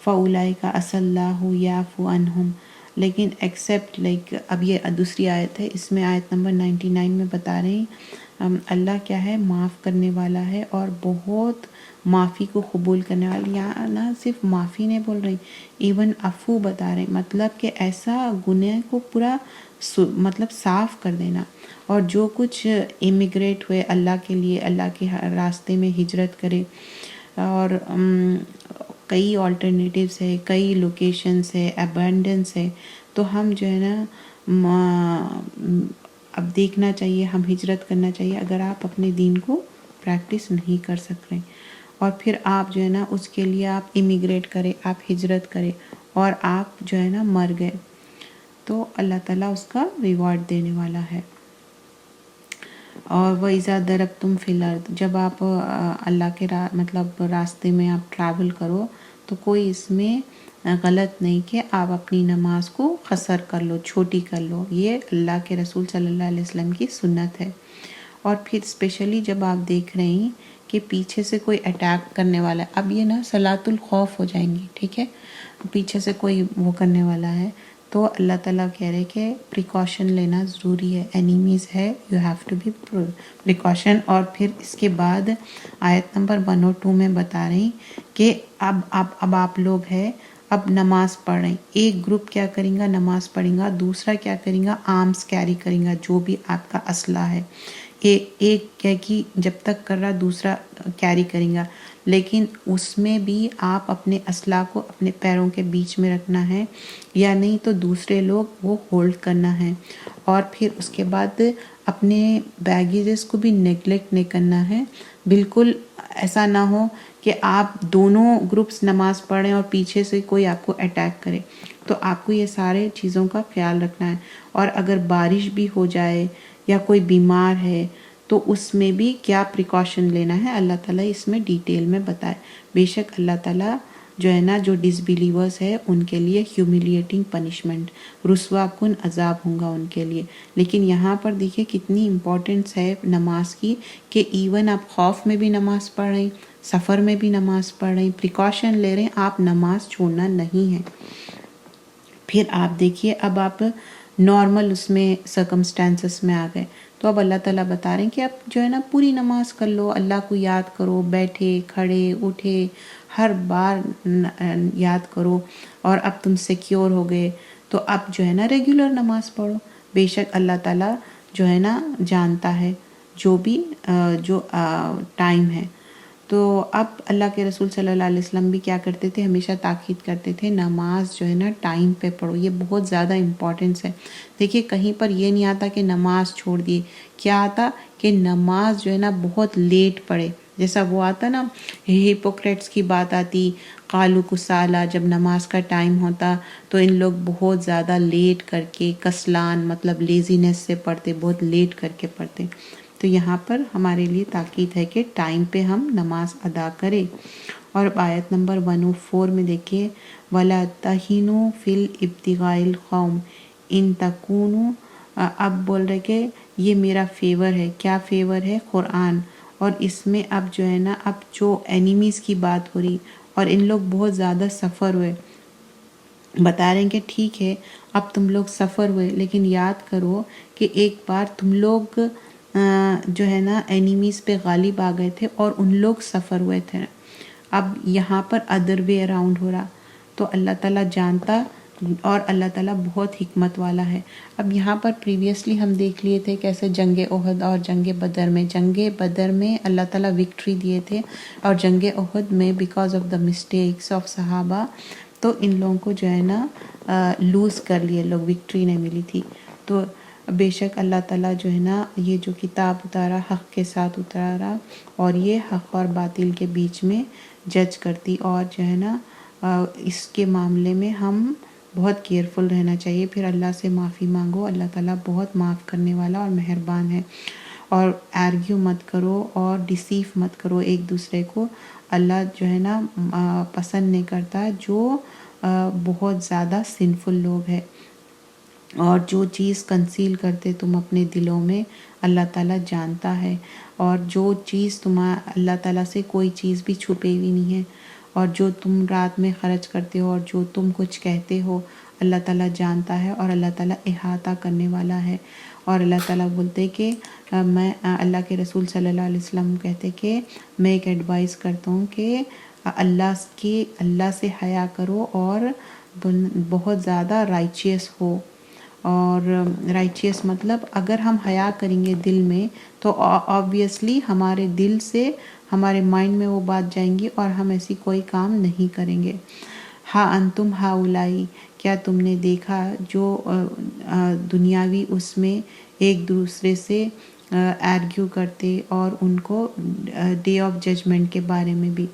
فَأُولَئِكَ عَسَى اللَّهُ يَعْفُو عَنْهُمْ، لیکن ایکسیپٹ اب یہ دوسری آیت ہے، اس میں آیت نمبر 99 میں بتا رہے ہیں اللہ کیا ہے؟ معاف کرنے والا ہے، اور بہت معافی کو قبول کرنے والا۔ یہاں نہ صرف معافی نہیں بول رہے، ایون عفو بتا رہے ہیں، مطلب کہ ایسا گناہ کو پورا مطلب صاف کر دینا۔ اور جو کچھ امیگریٹ ہوئے اللہ کے لیے، اللہ کے راستے میں ہجرت کرے، اور کئی آلٹرنیٹیوز ہے، کئی لوکیشنز ہے، ابینڈنس ہے، تو ہم جو ہے نا اب دیکھنا چاہیے، ہم ہجرت کرنا چاہیے اگر آپ اپنے دین کو پریکٹس نہیں کر سک رہے، اور پھر آپ جو ہے نا اس کے لیے آپ امیگریٹ کرے، آپ ہجرت کرے، اور آپ جو ہے نا مر گئے، تو اللہ تعالیٰ اس کا ریوارڈ دینے والا ہے۔ اور وَإِذَا ضَرَبْتُمْ فِي الْأَرْضِ، جب آپ اللہ کے مطلب راستے میں آپ ٹریول کرو، تو کوئی اس میں غلط نہیں کہ آپ اپنی نماز کو قصر کر لو، چھوٹی کر لو، یہ اللہ کے رسول صلی اللہ علیہ وسلم کی سنت ہے۔ اور پھر اسپیشلی جب آپ دیکھ رہے ہیں کہ پیچھے سے کوئی اٹیک کرنے والا ہے، اب یہ نا صلاۃ الخوف ہو جائیں گی، ٹھیک ہے، پیچھے سے کوئی وہ کرنے والا ہے، تو اللہ تعالیٰ کہہ رہے کہ پریکاشن لینا ضروری ہے، اینیمیز ہے، you have to be precaution. اور پھر اس کے بعد آیت نمبر 102 میں بتا رہی کہ اب آپ لوگ ہیں، اب نماز پڑھ رہے ہیں، ایک گروپ کیا کریں گا؟ نماز پڑھیں گا، دوسرا کیا کریں گا؟ آرمز کیری کریں گا، جو بھی آپ کا اسلحہ ہے، ایک کیا کہ جب تک کر رہا دوسرا کیری کریں گا، لیکن اس میں بھی آپ اپنے اسلحہ کو اپنے پیروں کے بیچ میں رکھنا ہے، یا نہیں تو دوسرے لوگ وہ ہولڈ کرنا ہے۔ اور پھر اس کے بعد اپنے بیگیجز کو بھی نیگلیکٹ نہیں کرنا ہے، بالکل ایسا نہ ہو کہ آپ دونوں گروپس نماز پڑھیں اور پیچھے سے کوئی آپ کو اٹیک کرے، تو آپ کو یہ سارے چیزوں کا خیال رکھنا ہے۔ اور اگر بارش بھی ہو جائے یا کوئی بیمار ہے تو اس میں بھی کیا پریکاشن لینا ہے، اللہ تعالیٰ اس میں ڈیٹیل میں بتائے۔ بے شک اللہ تعالیٰ جو ہے نا، جو ڈس بلیورز ہے ان کے لیے ہیوملیٹنگ پنشمنٹ، رسوا کن عذاب ہوگا ان کے لیے۔ لیکن یہاں پر دیکھیں کتنی امپورٹنس ہے نماز کی، کہ ایون آپ خوف میں بھی نماز پڑھ رہے ہیں، سفر میں بھی نماز پڑھ رہے ہیں، پریکاشن لے رہے ہیں، آپ نماز چھوڑنا نہیں ہے۔ پھر آپ دیکھیے اب آپ نارمل اس میں سرکمسٹانسز میں آ گئے، تو اب اللہ تعالیٰ بتا رہے ہیں کہ اب جو ہے نا پوری نماز کر لو، اللہ کو یاد کرو، بیٹھے کھڑے اٹھے ہر بار یاد کرو، اور اب تم سیکیور ہو گئے، تو اب جو ہے نا ریگولر نماز پڑھو۔ بے شک اللہ تعالیٰ جو ہے نا جانتا ہے جو بھی جو ٹائم ہے۔ تو اب اللہ کے رسول صلی اللہ علیہ وسلم بھی کیا کرتے تھے، ہمیشہ تاکید کرتے تھے نماز جو ہے نا ٹائم پہ پڑھو، یہ بہت زیادہ امپورٹنس ہے۔ دیکھیے کہیں پر یہ نہیں آتا کہ نماز چھوڑ دیے، کیا آتا کہ نماز جو ہے نا بہت لیٹ پڑھے، جیسا وہ آتا نا ہپوکریٹس کی بات آتی، قالو کسالہ، جب نماز کا ٹائم ہوتا تو ان لوگ بہت زیادہ لیٹ کر کے، کسلان مطلب لیزینس سے پڑھتے، بہت لیٹ کر کے پڑھتے۔ تو یہاں پر ہمارے لیے تاکید ہے کہ ٹائم پہ ہم نماز ادا کریں۔ اور آیت نمبر 104 میں دیکھیے وَلَا تَهِنُوا فِي الْإِبْتِغَاءِ الْقَوْمِ إِن تَكُونُوا، اب بول رہے کہ یہ میرا فیور ہے، کیا فیور ہے؟ قرآن۔ اور اس میں اب جو ہے نا اب جو اینیمیز کی بات ہو رہی اور ان لوگ بہت زیادہ سفر ہوئے، بتا رہے ہیں کہ ٹھیک ہے اب تم لوگ سفر ہوئے، لیکن یاد کرو کہ ایک بار تم لوگ جو ہے نا اینیمیز پہ غالب آ گئے تھے اور ان لوگ سفر ہوئے تھے۔ اب یہاں پر ادر وے اراؤنڈ ہو رہا، تو اللہ تعالیٰ جانتا اور اللہ تعالیٰ بہت حکمت والا ہے۔ اب یہاں پر پریویسلی ہم دیکھ لیے تھے کیسے جنگ احد اور جنگ بدر میں اللہ تعالیٰ وکٹری دیے تھے، اور جنگ احد میں because of the mistakes of صحابہ تو ان لوگوں کو جو ہے نا لوز کر لیے لوگ، وکٹری نہیں ملی تھی۔ تو بے شک اللہ تعالیٰ جو ہے نا یہ جو کتاب اتارا حق کے ساتھ اتارا، اور یہ حق اور باطل کے بیچ میں جج کرتی، اور جو ہے نا اس کے معاملے میں ہم بہت کیئرفل رہنا چاہیے۔ پھر اللہ سے معافی مانگو، اللہ تعالیٰ بہت معاف کرنے والا اور مہربان ہے۔ اور آرگیو مت کرو اور ڈیسیو مت کرو ایک دوسرے کو، اللہ جو ہے نا پسند نہیں کرتا جو بہت زیادہ سنفل لوگ ہیں۔ اور جو چیز کنسیل کرتے تم اپنے دلوں میں اللہ تعالیٰ جانتا ہے، اور جو چیز اللہ تعالیٰ سے کوئی چیز بھی چھپے ہوئی نہیں ہے، اور جو تم رات میں خرچ کرتے ہو اور جو تم کچھ کہتے ہو اللہ تعالیٰ جانتا ہے، اور اللہ تعالیٰ احاطہ کرنے والا ہے۔ اور اللہ تعالیٰ بولتے کہ میں اللہ کے رسول صلی اللہ علیہ وسلم کہتے کہ میں ایک ایڈوائز کرتا ہوں کہ اللہ سے حیا کرو اور بہت زیادہ رائچیس ہو۔ اور رائچیس مطلب اگر ہم حیا کریں گے دل میں تو آبویسلی ہمارے دل سے ہمارے مائنڈ میں وہ بات جائیں گی اور ہم ایسی کوئی کام نہیں کریں گے۔ ہاں انتم ہاؤلائی، کیا تم نے دیکھا جو دنیاوی اس میں ایک دوسرے سے آرگیو کرتے، اور ان کو ڈے آف ججمنٹ کے بارے میں بھی،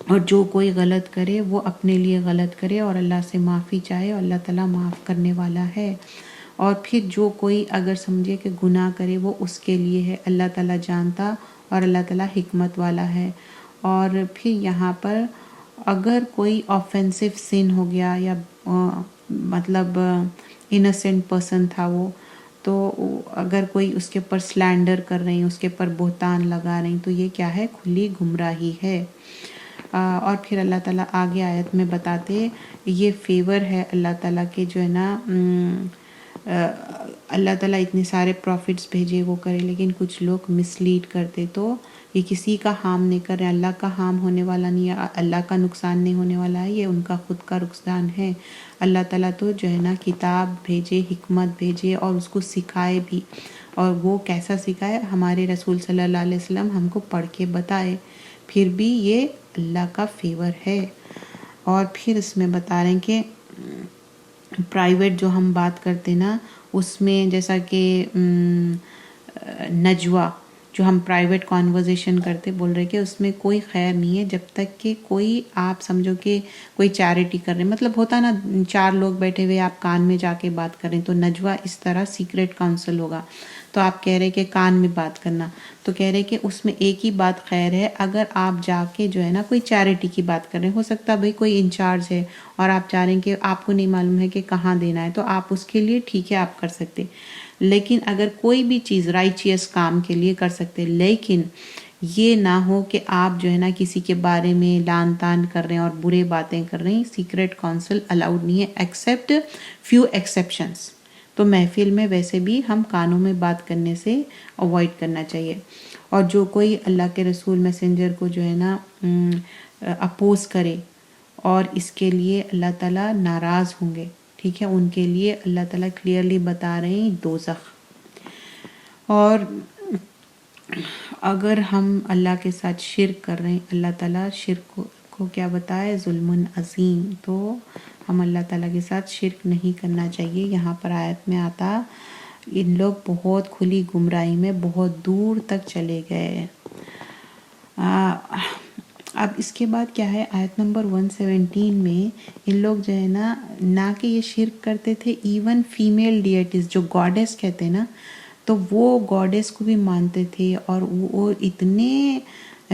اور جو کوئی غلط کرے وہ اپنے لیے غلط کرے اور اللہ سے معافی چاہے، اور اللہ تعالیٰ معاف کرنے والا ہے۔ اور پھر جو کوئی اگر سمجھے کہ گناہ کرے وہ اس کے لیے ہے، اللہ تعالیٰ جانتا اور اللہ تعالیٰ حکمت والا ہے۔ اور پھر یہاں پر اگر کوئی آفینسو سن ہو گیا یا مطلب انسینٹ پرسن تھا وہ، تو اگر کوئی اس کے اوپر سلینڈر کر رہے ہیں، اس کے اوپر بہتان لگا رہے ہیں، تو یہ کیا ہے؟ کھلی گمراہی ہے۔ اور پھر اللہ تعالیٰ آگے آیت میں بتاتے یہ فیور ہے اللہ تعالیٰ کے جو ہے نا اللہ تعالیٰ اتنے سارے پروفٹس بھیجے وہ کرے، لیکن کچھ لوگ مس لیڈ کرتے، تو یہ کسی کا ہارم نہیں کر رہے، اللہ کا ہارم ہونے والا نہیں ہے، اللہ کا نقصان نہیں ہونے والا ہے، یہ ان کا خود کا نقصان ہے۔ اللہ تعالیٰ تو جو ہے نا کتاب بھیجے، حکمت بھیجے اور اس کو سکھائے بھی، اور وہ کیسا سکھائے؟ ہمارے رسول صلی اللہ علیہ وسلم ہم کو پڑھ کے بتائے، پھر بھی یہ اللہ کا فیور ہے۔ اور پھر اس میں بتا رہے ہیں کہ پرائیویٹ جو ہم بات کرتے نا اس میں جیسا کہ نجوہ جو ہم پرائیویٹ کانورزیشن کرتے، بول رہے کہ اس میں کوئی خیر نہیں ہے جب تک کہ کوئی آپ سمجھو کہ کوئی چیریٹی کر رہے، مطلب ہوتا نا 4 لوگ بیٹھے ہوئے آپ کان میں جا کے بات کر رہے ہیں، تو نجوہ اس طرح سیکریٹ کاؤنسل ہوگا۔ تو آپ کہہ رہے کہ کان میں بات کرنا، تو کہہ رہے کہ اس میں ایک ہی بات خیر ہے، اگر آپ جا کے جو ہے نا کوئی چیریٹی کی بات کر رہے ہیں، ہو سکتا ہے بھائی کوئی انچارج ہے اور آپ چاہ رہے ہیں کہ آپ کو نہیں معلوم ہے کہ کہاں دینا ہے، تو آپ اس کے لیے ٹھیک ہے آپ کر سکتے، لیکن اگر کوئی بھی چیز رائچیس کام کے لیے کر سکتے، لیکن یہ نہ ہو کہ آپ جو ہے نا کسی کے بارے میں لان تان کر رہے ہیں اور برے باتیں کر رہے ہیں۔ سیکریٹ کاؤنسل الاؤڈ نہیں ہے ایکسیپٹ فیو ایکسیپشنس۔ تو محفل میں ویسے بھی ہم کانوں میں بات کرنے سے اوائڈ کرنا چاہیے۔ اور جو کوئی اللہ کے رسول میسنجر کو جو ہے نا اپوز کرے اور اس کے لیے اللہ تعالیٰ ناراض ہوں گے، ٹھیک ہے، ان کے لیے اللہ تعالیٰ کلیئرلی بتا رہے ہیں دوزخ۔ اگر ہم اللہ کے ساتھ شرک کر رہے ہیں، اللہ تعالیٰ شرک کو کیا بتائے؟ ظلم عظیم. تو ہم اللہ تعالیٰ کے ساتھ شرک نہیں کرنا چاہیے. یہاں پر آیت میں آتا ان لوگ بہت کھلی گمراہی میں بہت دور تک چلے گئے. اب اس کے بعد کیا ہے؟ آیت نمبر 117 میں ان لوگ جو ہے نہ کہ یہ شرک کرتے تھے، ایون فیمیل ڈیٹیز جو گاڈیس کہتے ہیں نا، تو وہ گاڈیس کو بھی مانتے تھے، اور وہ اتنے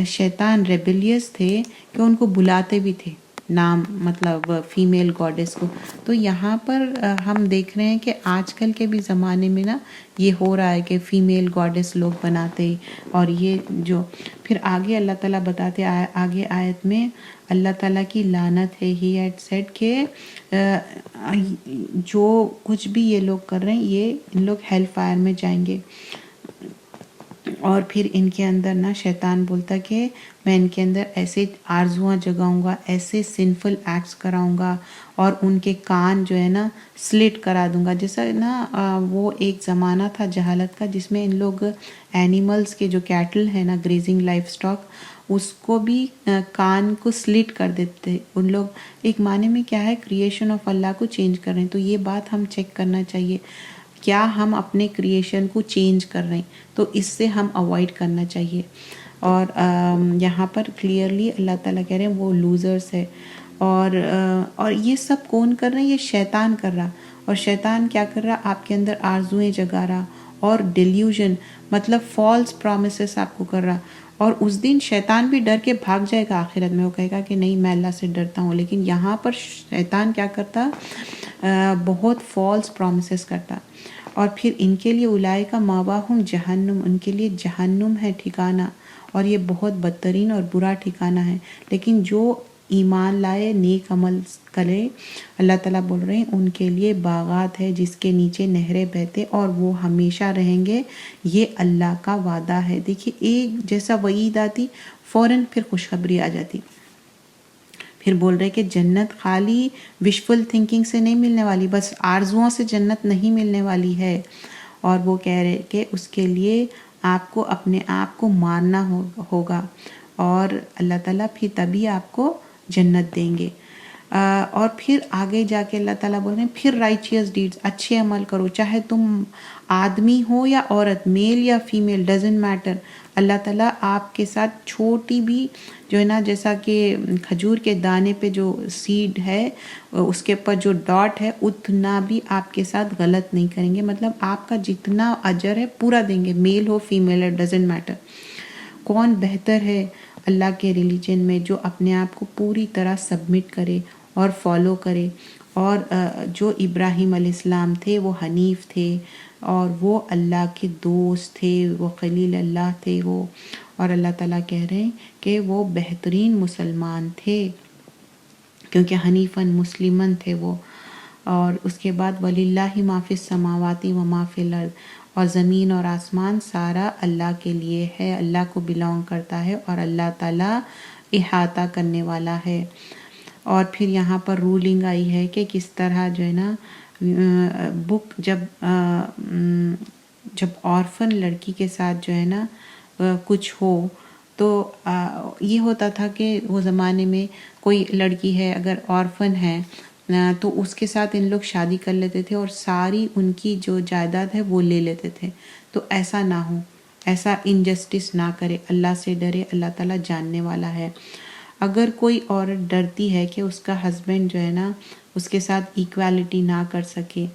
شیطان ریبیلیس تھے کہ ان کو بلاتے بھی تھے نام، مطلب فیمیل گاڈیس کو. تو یہاں پر ہم دیکھ رہے ہیں کہ آج کل کے بھی زمانے میں نا یہ ہو رہا ہے کہ فیمیل گاڈیس لوگ بناتے. اور یہ جو پھر آگے اللہ تعالیٰ بتاتے آگے آیت میں اللہ تعالیٰ کی لعنت ہے. ہی ہیڈ سیڈ کہ جو کچھ بھی یہ لوگ کر رہے ہیں ان لوگ ہیل فائر میں جائیں گے. اور پھر ان کے اندر نا شیطان بولتا کہ میں ان کے اندر ایسے آرزوਆਂ جگاؤں گا، ایسے سنفل ایکٹس کراؤں گا، اور ان کے کان جو ہے نا سلٹ کرا دوں گا. جیسا نا وہ ایک زمانہ تھا جہالت کا جس میں ان لوگ اینیملز کے جو کیٹل ہے نا، گریزنگ لائف سٹاک، اس کو بھی کان کو سلٹ کر دیتے. ان لوگ ایک معنی میں کیا ہے؟ کریشن آف اللہ کو چینج کر رہے ہیں. تو یہ بات ہم چیک کرنا چاہیے، کیا ہم اپنے کریشن کو چینج کر رہے ہیں؟ تو اس سے ہم اوائڈ کرنا چاہیے. اور یہاں پر کلیئرلی اللہ تعالیٰ کہہ رہے ہیں وہ لوزرز ہے. اور یہ سب کون کر رہے ہیں؟ یہ شیطان کر رہا. اور شیطان کیا کر رہا؟ آپ کے اندر آرزویں جگا رہا، اور ڈیلیوژن مطلب فالس پرومسز آپ کو کر رہا. اور اس دن شیطان بھی ڈر کے بھاگ جائے گا آخرت میں، وہ کہے گا کہ نہیں میں اللہ سے ڈرتا ہوں. لیکن یہاں پر شیطان کیا کرتا؟ بہت فالس پرومسز کرتا. اور پھر ان کے لیے اولئک مأواہم جہنم، ان کے لیے جہنم ہے ٹھکانہ، اور یہ بہت بدترین اور برا ٹھکانہ ہے. لیکن جو ایمان لائے، نیک عمل کرے، اللہ تعالیٰ بول رہے ہیں ان کے لیے باغات ہے جس کے نیچے نہریں بہتے، اور وہ ہمیشہ رہیں گے. یہ اللہ کا وعدہ ہے. دیکھیے ایک جیسا وعید آتی فوراً پھر خوشخبری آ جاتی. پھر بول رہے کہ جنت خالی وشفل تھنکنگ سے نہیں ملنے والی، بس آرزوؤں سے جنت نہیں ملنے والی ہے. اور وہ کہہ رہے کہ اس کے لیے آپ کو اپنے آپ کو مارنا ہوگا، اور اللہ تعالیٰ پھر تبھی آپ کو جنت دیں گے. اور پھر آگے جا کے اللہ تعالیٰ بول رہے ہیں پھر رائچیس ڈیڈز، اچھے عمل کرو، چاہے تم آدمی ہو یا عورت، میل یا فیمیل، ڈزنٹ میٹر. اللہ تعالیٰ آپ کے ساتھ چھوٹی بھی جو ہے نا، جیسا کہ کھجور کے دانے پہ جو سیڈ ہے اس کے اوپر جو ڈاٹ ہے، اتنا بھی آپ کے ساتھ غلط نہیں کریں گے. مطلب آپ کا جتنا اجر ہے پورا دیں گے، میل ہو فیمیل ہے، ڈزنٹ میٹر. کون بہتر ہے اللہ کے ریلیجن میں؟ جو اپنے آپ کو پوری طرح سبمٹ کرے اور فالو کرے. اور جو ابراہیم علیہ السلام تھے وہ حنیف تھے، اور وہ اللہ کے دوست تھے، وہ خلیل اللہ تھے وہ. اور اللہ تعالیٰ کہہ رہے ہیں کہ وہ بہترین مسلمان تھے کیونکہ حنیفاً مسلمن تھے وہ. اور اس کے بعد وَلِلَّهِ مَا فِي السَّمَاوَاتِ وَمَا فِي الْأَرْضِ، اور زمین اور آسمان سارا اللہ کے لیے ہے، اللہ کو بلانگ کرتا ہے، اور اللہ تعالیٰ احاطہ کرنے والا ہے. اور پھر یہاں پر رولنگ آئی ہے کہ کس طرح جو ہے نا بک جب آرفن لڑکی کے ساتھ جو ہے نا کچھ ہو تو یہ ہوتا تھا کہ وہ زمانے میں کوئی لڑکی ہے اگر آرفن ہے تو اس کے ساتھ ان لوگ شادی کر لیتے تھے اور ساری ان کی جو جائیداد ہے وہ لے لیتے تھے. تو ایسا نہ ہو، ایسا انجسٹس نہ کرے، اللہ سے ڈرے، اللہ تعالیٰ جاننے والا ہے. اگر کوئی عورت ڈرتی ہے کہ اس کا ہسبینڈ جو ہے نا اس کے ساتھ ایکویلٹی نہ کر سکے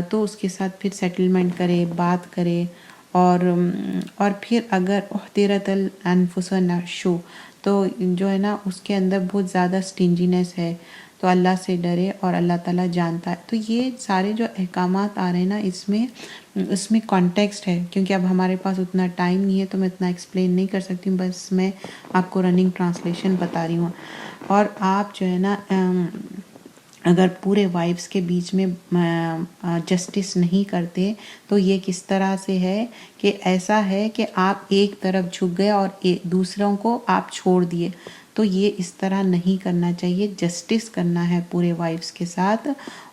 تو اس کے ساتھ پھر سیٹلمنٹ کرے، بات کرے. اور پھر اگر احترت الانفس نشو، تو جو ہے نا اس کے اندر بہت زیادہ سٹنجینس ہے تو اللہ سے ڈرے اور اللہ تعالیٰ جانتا ہے. تو یہ سارے جو احکامات آ رہے ہیں نا اس میں کانٹیکسٹ ہے، کیونکہ اب ہمارے پاس اتنا ٹائم نہیں ہے تو میں اتنا ایکسپلین نہیں کر سکتی ہوں، بس میں آپ کو رننگ ٹرانسلیشن بتا رہی ہوں. اور آپ جو ہے نا اگر پورے وائفز کے بیچ میں جسٹس نہیں کرتے تو یہ کس طرح سے ہے کہ ایسا ہے کہ آپ ایک طرف جھک گئے اور دوسروں کو آپ چھوڑ دیے. تو یہ اس طرح نہیں کرنا چاہیے، جسٹس کرنا ہے پورے وائفز کے ساتھ.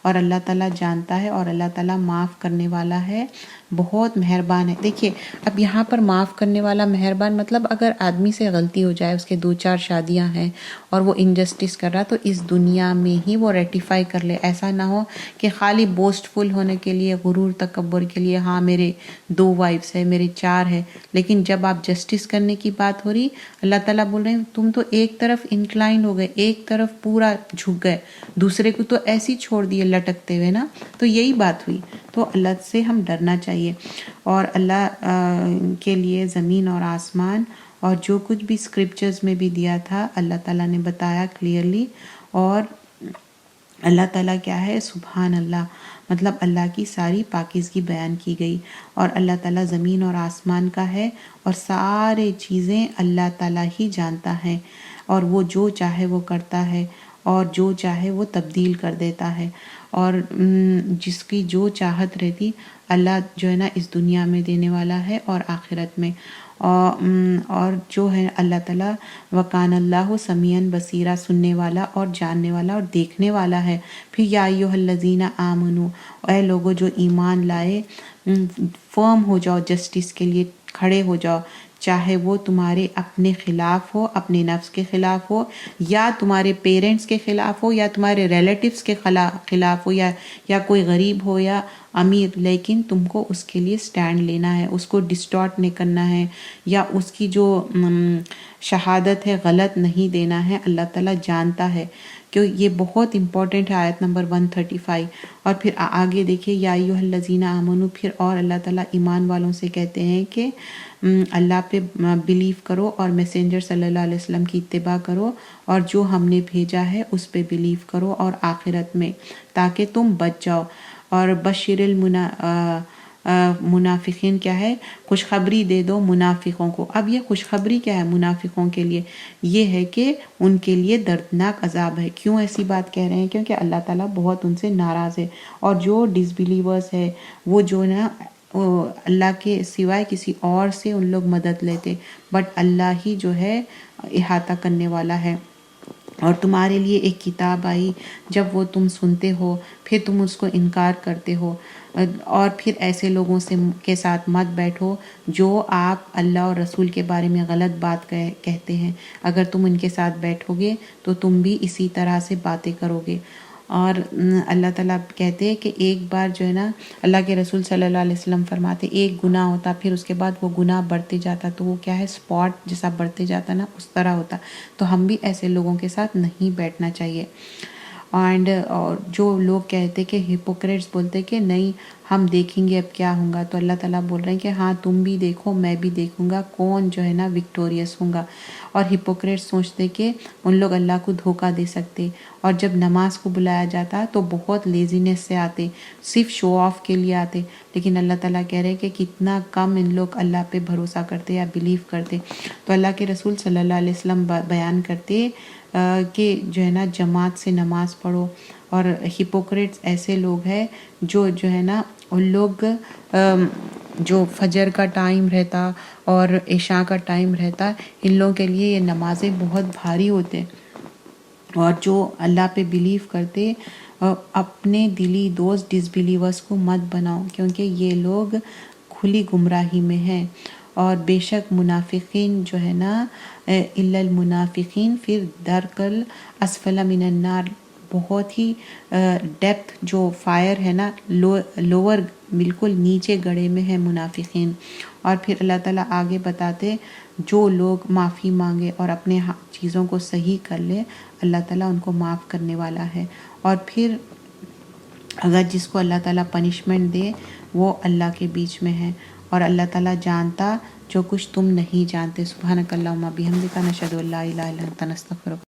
اور اللہ تعالیٰ جانتا ہے اور اللہ تعالیٰ معاف کرنے والا ہے، بہت مہربان ہے۔ دیکھیے اب یہاں پر معاف کرنے والا مہربان مطلب اگر آدمی سے غلطی ہو جائے، اس کے 2-4 شادیاں ہیں اور وہ انجسٹس کر رہا، تو اس دنیا میں ہی وہ ریٹیفائی کر لے۔ ایسا نہ ہو کہ خالی بوسٹ فل ہونے کے لیے، غرور تکبر کے لیے، ہاں میرے 2 وائفس ہیں، میرے 4 ہیں، لیکن جب آپ جسٹس کرنے کی بات ہو رہی، اللہ تعالیٰ بول رہے ہیں تم تو ایک طرف انکلائن ہو گئے، ایک طرف پورا جھک گئے، دوسرے کو تو ایسے ہی چھوڑ دیے لٹکتے ہوئے نا۔ تو یہی بات ہوئی۔ تو اللہ سے ہم ڈرنا چاہیے، اور اللہ کے لیے زمین اور آسمان اور جو کچھ بھی اسکرپچرز میں بھی دیا تھا اللہ تعالیٰ نے بتایا کلیئرلی۔ اور اللہ تعالیٰ کیا ہے، سبحان اللہ، مطلب اللہ کی ساری پاکیزگی بیان کی گئی، اور اللہ تعالیٰ زمین اور آسمان کا ہے، اور سارے چیزیں اللہ تعالیٰ ہی جانتا ہے، اور وہ جو چاہے وہ کرتا ہے، اور جو چاہے وہ تبدیل کر دیتا ہے، اور جس کی جو چاہت رہتی اللہ جو ہے نا اس دنیا میں دینے والا ہے اور آخرت میں، اور جو ہے اللہ تعالیٰ وکان اللہ سمیعاً بصیرا، سننے والا اور جاننے والا اور دیکھنے والا ہے۔ پھر یا ایھا الذین آمنو، اے لوگو جو ایمان لائے، فرم ہو جاؤ، جسٹس کے لیے کھڑے ہو جاؤ، چاہے وہ تمہارے اپنے خلاف ہو، اپنے نفس کے خلاف ہو، یا تمہارے پیرنٹس کے خلاف ہو، یا تمہارے ریلیٹیوز کے خلاف ہو، یا کوئی غریب ہو یا امیر، لیکن تم کو اس کے لیے سٹینڈ لینا ہے، اس کو ڈسٹارٹ نہیں کرنا ہے، یا اس کی جو شہادت ہے غلط نہیں دینا ہے۔ اللہ تعالیٰ جانتا ہے کہ یہ بہت امپورٹنٹ ہے، آیت نمبر 135۔ اور پھر آگے دیکھیے یا ایھا الذین آمنو، پھر اور اللہ تعالیٰ ایمان والوں سے کہتے ہیں کہ اللہ پہ بلیو کرو اور میسنجر صلی اللہ علیہ وسلم کی اتباع کرو، اور جو ہم نے بھیجا ہے اس پہ بلیو کرو، اور آخرت میں، تاکہ تم بچ جاؤ۔ اور بشر منافقین کیا ہے، خوشخبری دے دو منافقوں کو۔ اب یہ خوشخبری کیا ہے منافقوں کے لیے؟ یہ ہے کہ ان کے لیے دردناک عذاب ہے۔ کیوں ایسی بات کہہ رہے ہیں؟ کیونکہ اللہ تعالیٰ بہت ان سے ناراض ہے، اور جو ڈس بلیورز ہے وہ جو نا اللہ کے سوائے کسی اور سے ان لوگ مدد لیتے، بٹ اللہ ہی جو ہے احاطہ کرنے والا ہے۔ اور تمہارے لیے ایک کتاب آئی، جب وہ تم سنتے ہو پھر تم اس کو انکار کرتے ہو، اور پھر ایسے لوگوں کے ساتھ مت بیٹھو جو آپ اللہ اور رسول کے بارے میں غلط بات کہتے ہیں۔ اگر تم ان کے ساتھ بیٹھو گے تو تم بھی اسی طرح سے باتیں کرو گے۔ اور اللہ تعالیٰ کہتے ہیں کہ ایک بار جو ہے نا، اللہ کے رسول صلی اللہ علیہ وسلم فرماتے ایک گناہ ہوتا، پھر اس کے بعد وہ گناہ بڑھتے جاتا، تو وہ کیا ہے، سپاٹ جیسا بڑھتے جاتا نا، اس طرح ہوتا۔ تو ہم بھی ایسے لوگوں کے ساتھ نہیں بیٹھنا چاہیے۔ اینڈ جو لوگ کہتے کہ ہپوکریٹس بولتے کہ نہیں ہم دیکھیں گے اب کیا ہوں گا، تو اللہ تعالیٰ بول رہے ہیں کہ ہاں تم بھی دیکھو، میں بھی دیکھوں گا کون جو ہے نا وکٹوریس ہوں گا۔ اور ہپوکریٹس سوچتے کہ ان لوگ اللہ کو دھوکہ دے سکتے، اور جب نماز کو بلایا جاتا تو بہت لیزینس سے آتے، صرف شو آف کے لیے آتے، لیکن اللہ تعالیٰ کہہ رہے کہ کتنا کم ان لوگ اللہ پہ بھروسہ کرتے یا بلیو کرتے۔ تو اللہ کے رسول صلی اللہ علیہ وسلم بیان کرتے کہ جو ہے نا جماعت سے نماز پڑھو۔ اور ہپوکریٹس ایسے لوگ ہیں جو ہے نا، ان لوگ جو فجر کا ٹائم رہتا اور عشاء کا ٹائم رہتا، ان لوگوں کے لیے یہ نمازیں بہت بھاری ہوتے، اور جو اللہ پہ بلیو کرتے اپنے دلی دوست ڈس بلیورز کو مت بناؤ، کیونکہ یہ لوگ کھلی گمراہی میں ہیں۔ اور بے شک منافقین جو ہے نا، الا المنافقین فی الدرک الاسفل من النار، بہت ہی ڈیپتھ جو فائر ہے نا، لوور بالکل نیچے گڑھے میں ہے منافقین۔ اور پھر اللہ تعالیٰ آگے بتاتے جو لوگ معافی مانگے اور اپنے چیزوں کو صحیح کر لے، اللہ تعالیٰ ان کو معاف کرنے والا ہے۔ اور پھر اگر جس کو اللہ تعالیٰ پنشمنٹ دے وہ اللہ کے بیچ میں ہے، اور اللہ تعالیٰ جانتا جو کچھ تم نہیں جانتے۔ سبحانک اللہم بحمدک، نشہد ان لا الہ الا انت، نستغفرک۔